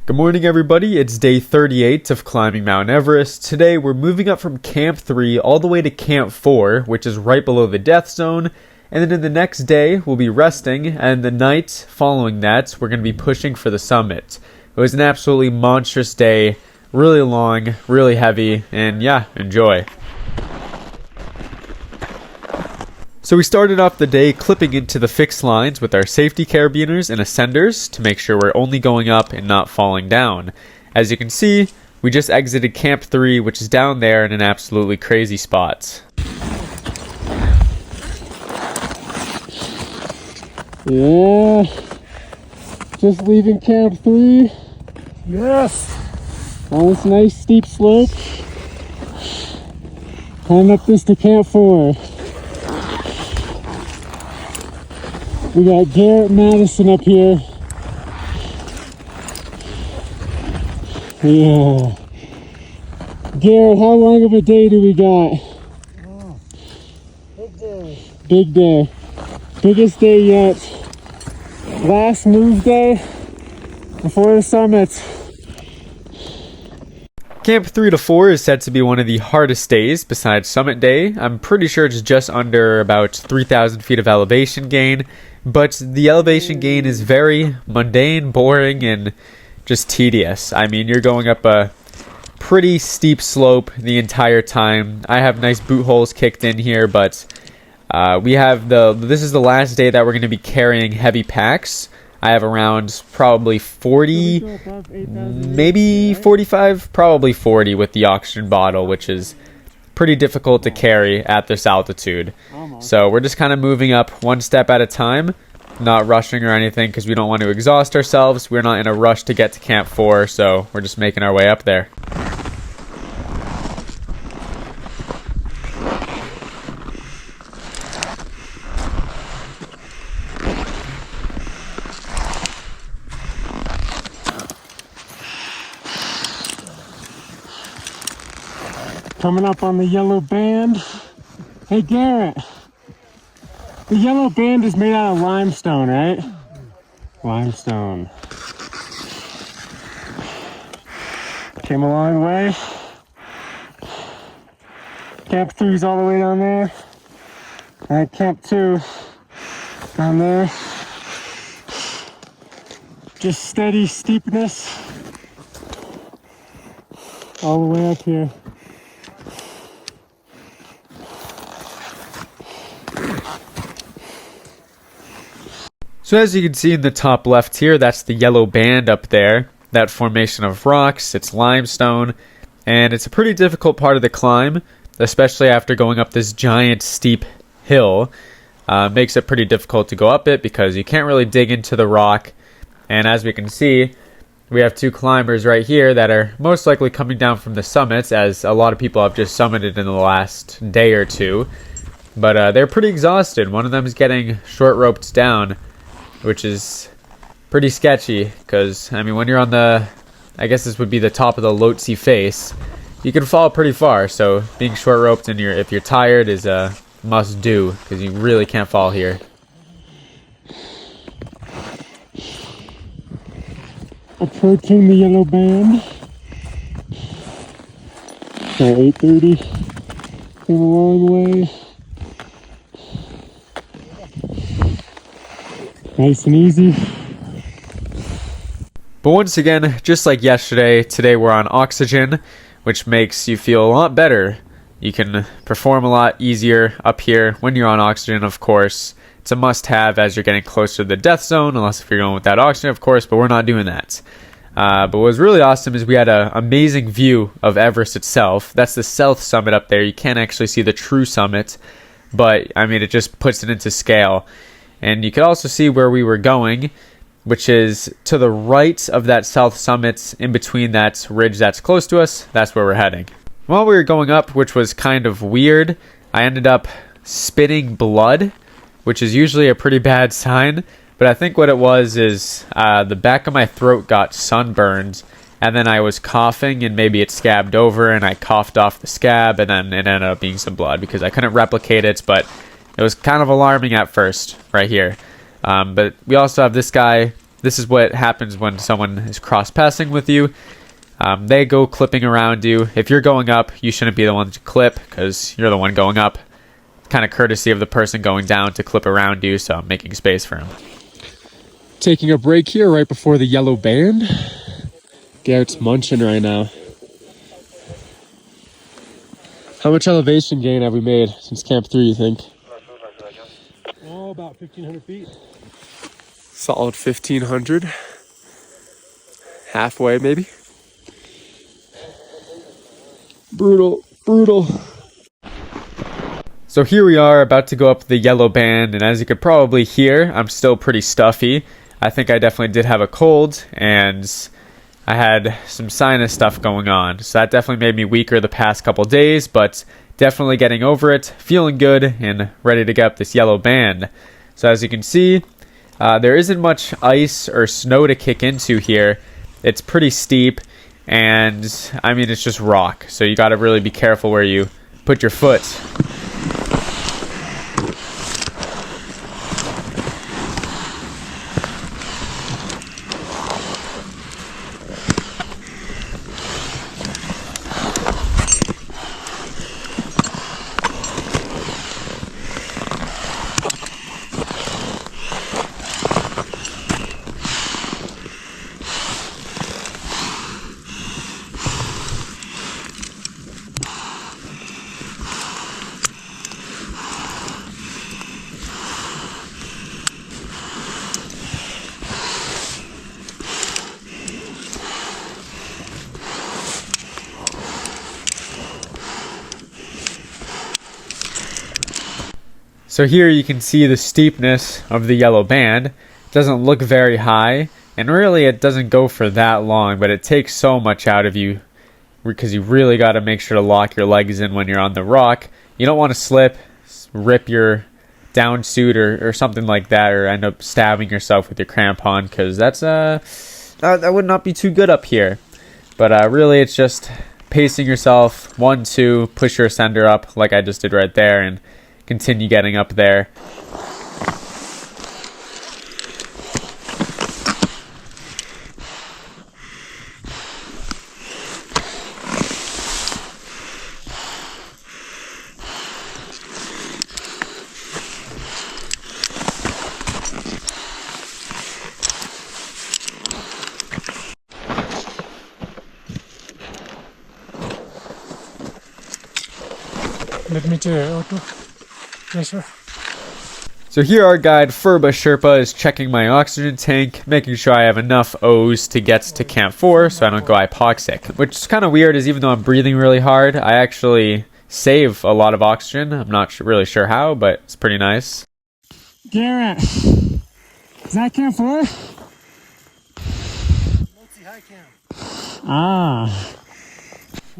Good morning, everybody. It's day 38 of climbing Mount Everest. Today, we're moving up from Camp 3 all the way to Camp 4, which is right below the death zone. And then in the next day, we'll be resting, and the night following that, we're going to be pushing for the summit. It was an absolutely monstrous day, really long, really heavy, and yeah, enjoy. So we started off the day clipping into the fixed lines with our safety carabiners and ascenders to make sure we're only going up and not falling down. As you can see, we just exited Camp 3, which is down there in an absolutely crazy spot. Yeah, just leaving Camp 3. Yes! On this nice steep slope. Climb up this to Camp 4. We got Garrett Madison up here. Yeah. Garrett, how long of a day do we got? Oh, big day. Big day. Biggest day yet. Last move day before the summit. Camp 3 to 4 is said to be one of the hardest days besides summit day. I'm pretty sure it's just under about 3,000 feet of elevation gain, but the elevation gain is very mundane, boring, and just tedious. I mean, you're going up a pretty steep slope the entire time. I have nice boot holes kicked in here, but this is the last day that we're going to be carrying heavy packs. I have around probably 40, maybe 45, probably 40 with the oxygen bottle, which is pretty difficult to carry at this altitude. So we're just kind of moving up one step at a time, not rushing or anything because we don't want to exhaust ourselves. We're not in a rush to get to Camp 4, so we're just making our way up there. Coming up on the yellow band. Hey Garrett, the yellow band is made out of limestone, right? Limestone. Came a long way. Camp 3's all the way down there. And Camp 2 down there. Just steady steepness all the way up here. So as you can see in the top left here, that's the yellow band up there. That formation of rocks, it's limestone, and it's a pretty difficult part of the climb, especially after going up this giant steep hill. Makes it pretty difficult to go up it because you can't really dig into the rock. And as we can see, we have two climbers right here that are most likely coming down from the summits, as a lot of people have just summited in the last day or two. But they're pretty exhausted. One of them is getting short roped down, which is pretty sketchy because, I mean, when you're on I guess this would be the top of the Lhotse face, you can fall pretty far. So being short roped and if you're tired is a must do because you really can't fall here. Approaching the yellow band. So 8:30. Came a long way. Nice and easy. But once again, just like yesterday, today we're on oxygen, which makes you feel a lot better. You can perform a lot easier up here when you're on oxygen, of course. It's a must-have as you're getting closer to the death zone, unless if you're going without oxygen, of course, but we're not doing that. But what was really awesome is we had an amazing view of Everest itself. That's the south summit up there. You can't actually see the true summit, but, I mean, it just puts it into scale. And you could also see where we were going, which is to the right of that south summit, in between that ridge that's close to us. That's where we're heading. While we were going up, which was kind of weird, I ended up spitting blood, which is usually a pretty bad sign. But I think what it was is the back of my throat got sunburned, and then I was coughing, and maybe it scabbed over, and I coughed off the scab, and then it ended up being some blood because I couldn't replicate it, but it was kind of alarming at first, right here. But we also have this guy this is what happens when someone is cross-passing with you. They go clipping around you. If you're going up, you shouldn't be the one to clip because you're the one going up. Kind of courtesy of the person going down to clip around you, so I'm making space for him. Taking a break here right before the yellow band. Garrett's munching right now. How much elevation gain have we made since Camp 3, you think? Oh, about 1,500 feet. Solid 1,500. Halfway, maybe. Brutal, brutal. So here we are about to go up the yellow band, and as you could probably hear, I'm still pretty stuffy. I think I definitely did have a cold, and I had some sinus stuff going on. So that definitely made me weaker the past couple days, but definitely getting over it, feeling good, and ready to get up this yellow band. So as you can see, there isn't much ice or snow to kick into here. It's pretty steep, and I mean, it's just rock. So you got to really be careful where you put your foot. So here you can see the steepness of the yellow band. It doesn't look very high, and really it doesn't go for that long, but it takes so much out of you because you really got to make sure to lock your legs in when you're on the rock. You don't want to slip, rip your down suit or something like that, or end up stabbing yourself with your crampon, because that would not be too good up here. But really it's just pacing yourself, 1, 2, push your ascender up like I just did right there, and continue getting up there. Let me check auto pressure. So here our guide Furba Sherpa is checking my oxygen tank, making sure I have enough O's to get to Camp 4 so I don't go hypoxic. Which is kind of weird, is even though I'm breathing really hard, I actually save a lot of oxygen. I'm not really sure how, but it's pretty nice. Garrett, is that Camp 4? High camp. Ah.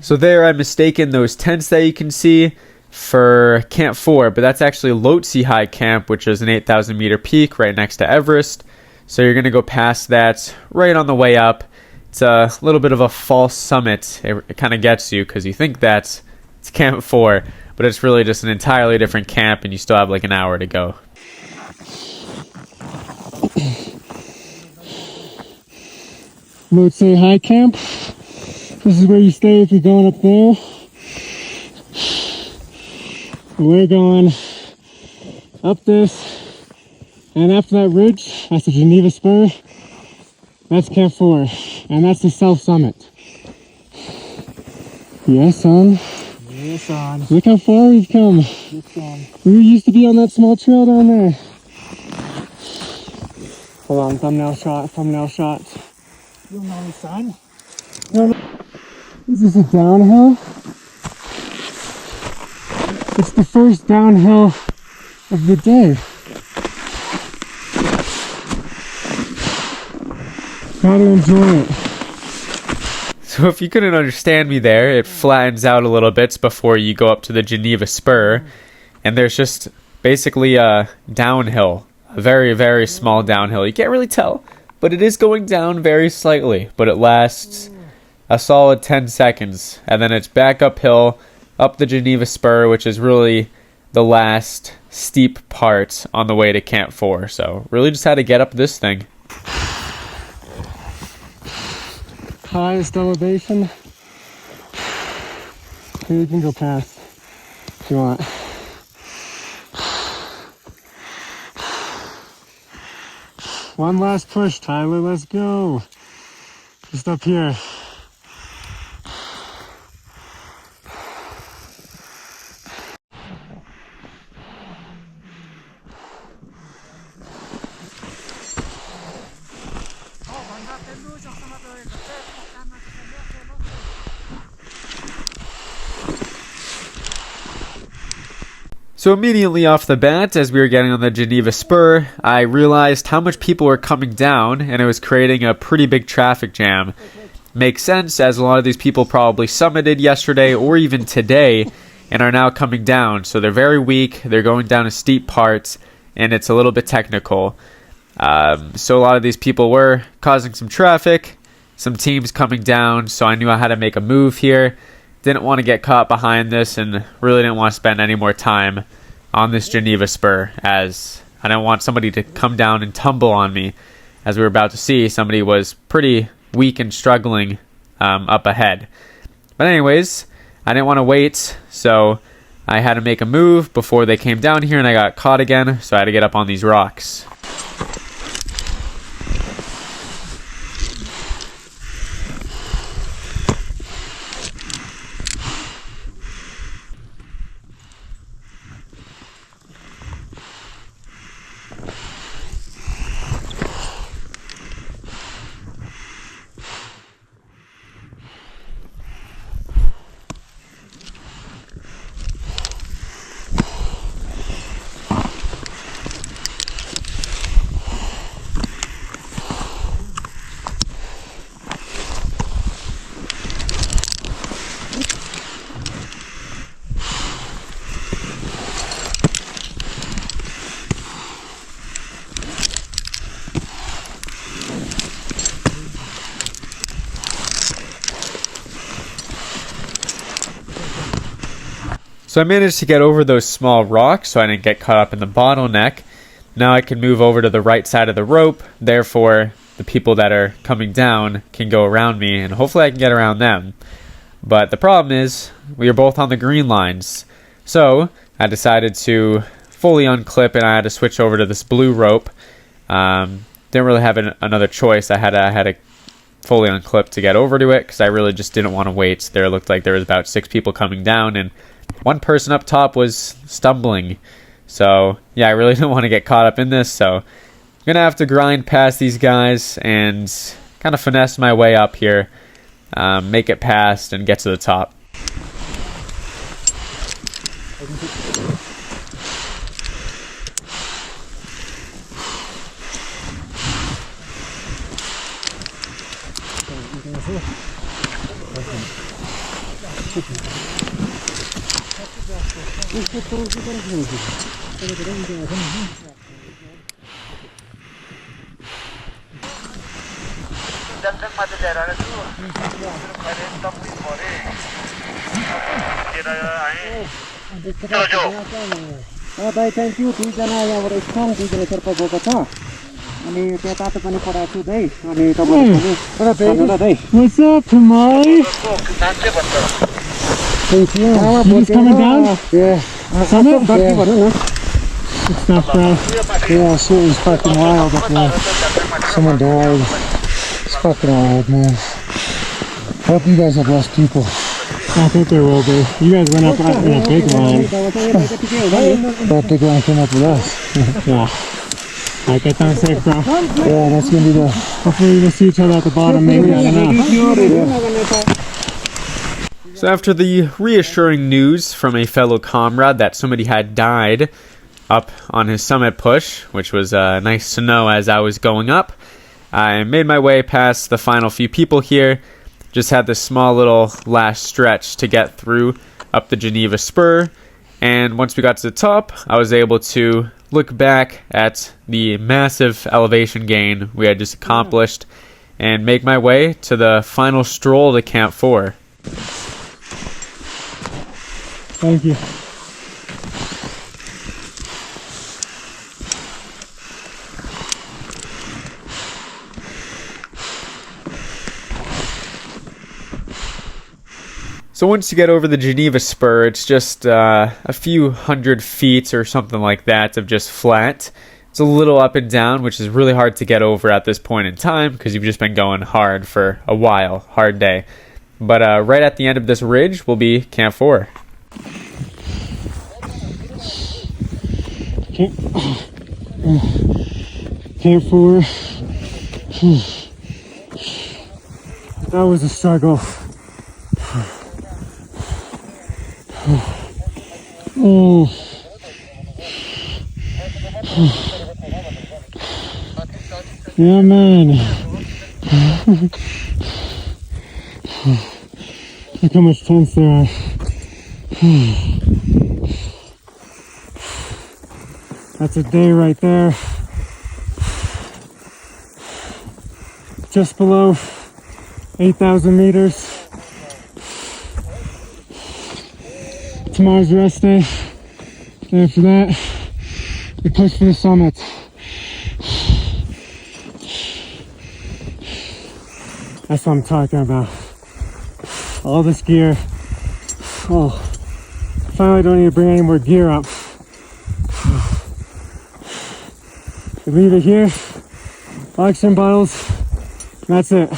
So there I've mistaken those tents that you can see for Camp 4, but that's actually Lhotse High Camp, which is an 8,000 meter peak right next to Everest. So you're going to go past that right on the way up. It's a little bit of a false summit. It kind of gets you because you think that it's Camp 4, but it's really just an entirely different camp, and you still have like an hour to go. Lhotse High Camp. This is where you stay if you're going up there. We're going up this, and after that ridge, that's the Geneva Spur. That's Camp 4, and that's the South Summit. Yes, son. Yes, son. Look how far we've come. Yes, son. We used to be on that small trail down there. Hold on, thumbnail shot, thumbnail shot. You know, son. Is this a downhill? It's the first downhill of the day. Gotta enjoy it. So if you couldn't understand me there, it flattens out a little bit before you go up to the Geneva Spur, and there's just basically a downhill, a very, very small downhill. You can't really tell, but it is going down very slightly, but it lasts a solid 10 seconds, and then it's back uphill, up the Geneva Spur, which is really the last steep part on the way to Camp 4. So really just had to get up this thing. highest elevation. Maybe you can go past if you want. One last push, Tyler, let's go. Just up here. So immediately off the bat, as we were getting on the Geneva Spur, I realized how much people were coming down, and it was creating a pretty big traffic jam. Makes sense, as a lot of these people probably summited yesterday or even today, and are now coming down. So they're very weak, they're going down a steep part, and it's a little bit technical. So a lot of these people were causing some traffic, some teams coming down, so I knew I had to make a move here. Didn't want to get caught behind this, and really didn't want to spend any more time on this Geneva Spur, as I didn't want somebody to come down and tumble on me. As we were about to see, somebody was pretty weak and struggling up ahead. But anyways, I didn't want to wait, so I had to make a move before they came down here, and I got caught again, so I had to get up on these rocks. So I managed to get over those small rocks so I didn't get caught up in the bottleneck. Now I can move over to the right side of the rope, therefore the people that are coming down can go around me, and hopefully I can get around them. But the problem is, we are both on the green lines. So I decided to fully unclip, and I had to switch over to this blue rope. Didn't really have another choice. I had to fully unclip to get over to it, because I really just didn't want to wait. There looked like there was about 6 people coming down, and one person up top was stumbling. So yeah, I really didn't want to get caught up in this, so I'm gonna have to grind past these guys and kind of finesse my way up here, make it past and get to the top. Thank you. दुईजना यहाँबाट strong दुईजना शेर्पा गएको छ अनि त्यहाँ तातो पानी पठाएको छु दाइ अनि तपाईहरुले What's up, Tamari? Thank you. You just coming down? Yeah. Summit? Yeah. Good stuff, bro. Yeah, shit was fucking wild up there. Someone died. It's fucking wild, man. Hope you guys have less people. I think there will be. You guys went up in a big line. That big line came up with us. Yeah. Alright, get down safe, bro. Yeah, that's gonna be the... Hopefully we'll see each other at the bottom, maybe. I don't know. So after the reassuring news from a fellow comrade that somebody had died up on his summit push, which was nice to know as I was going up, I made my way past the final few people here. Just had this small little last stretch to get through up the Geneva Spur, and once we got to the top, I was able to look back at the massive elevation gain we had just accomplished and make my way to the final stroll to Camp 4. Thank you. So once you get over the Geneva Spur, it's just a few hundred feet or something like that of just flat. It's a little up and down, which is really hard to get over at this point in time because you've just been going hard for a while. Hard day. But right at the end of this ridge will be Camp 4. Camp 4. That was a struggle. Oh. Yeah, man. Look how much tents there are. That's a day right there. Just below 8,000 meters. Tomorrow's rest day. After that, we push for the summit. That's what I'm talking about. All this gear. Oh, finally don't need to bring any more gear up. We leave it here. Oxygen bottles. That's it.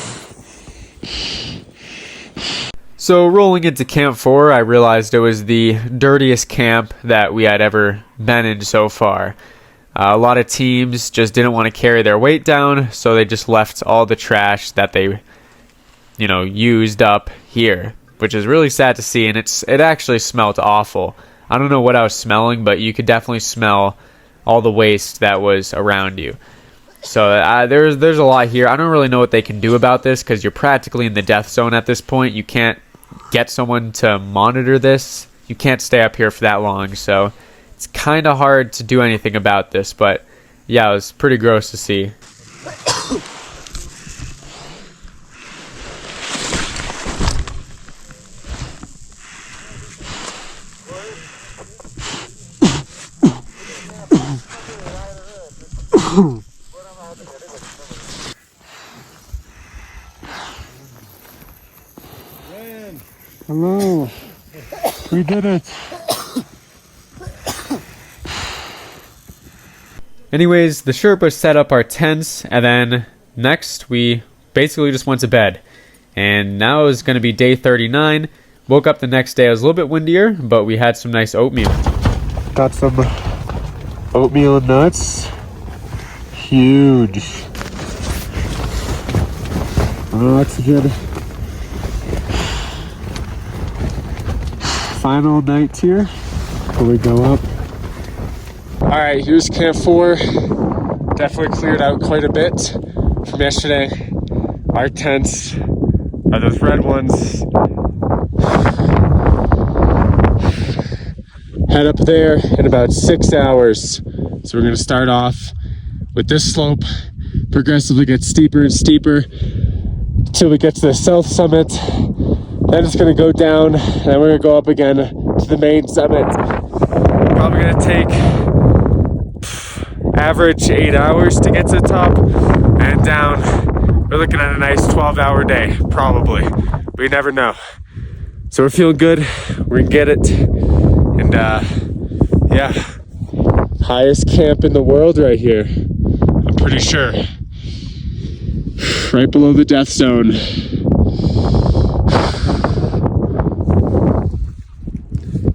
So rolling into Camp 4, I realized it was the dirtiest camp that we had ever been in so far. A lot of teams just didn't want to carry their weight down, so they just left all the trash that they, used up here, which is really sad to see, and it actually smelled awful. I don't know what I was smelling, but you could definitely smell all the waste that was around you. So there's a lot here. I don't really know what they can do about this because you're practically in the death zone at this point. You can't get someone to monitor this. You can't stay up here for that long, so it's kind of hard to do anything about this. But yeah, it was pretty gross to see. Hello. We did it. Anyways, the Sherpa set up our tents, and then next we basically just went to bed. And now is going to be day 39. Woke up the next day. It was a little bit windier, but we had some nice oatmeal. Got some oatmeal and nuts. Huge. Oxygen. Final night here before we go up. Alright, here's Camp 4. Definitely cleared out quite a bit from yesterday. Our tents are those red ones. Head up there in about 6 hours. So we're going to start off with this slope, progressively get steeper and steeper until we get to the south summit. Then it's going to go down, and then we're going to go up again to the main summit. Probably going to take average 8 hours to get to the top, and down we're looking at a nice 12-hour day, probably. We never know. So we're feeling good. We're going to get it. And yeah, highest camp in the world right here. I'm pretty sure. Right below the death zone.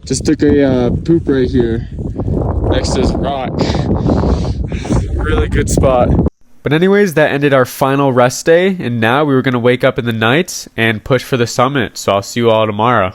Just took a poop right here next to this rock. Really good spot. But anyways, that ended our final rest day, and now we were going to wake up in the night and push for the summit. So I'll see you all tomorrow.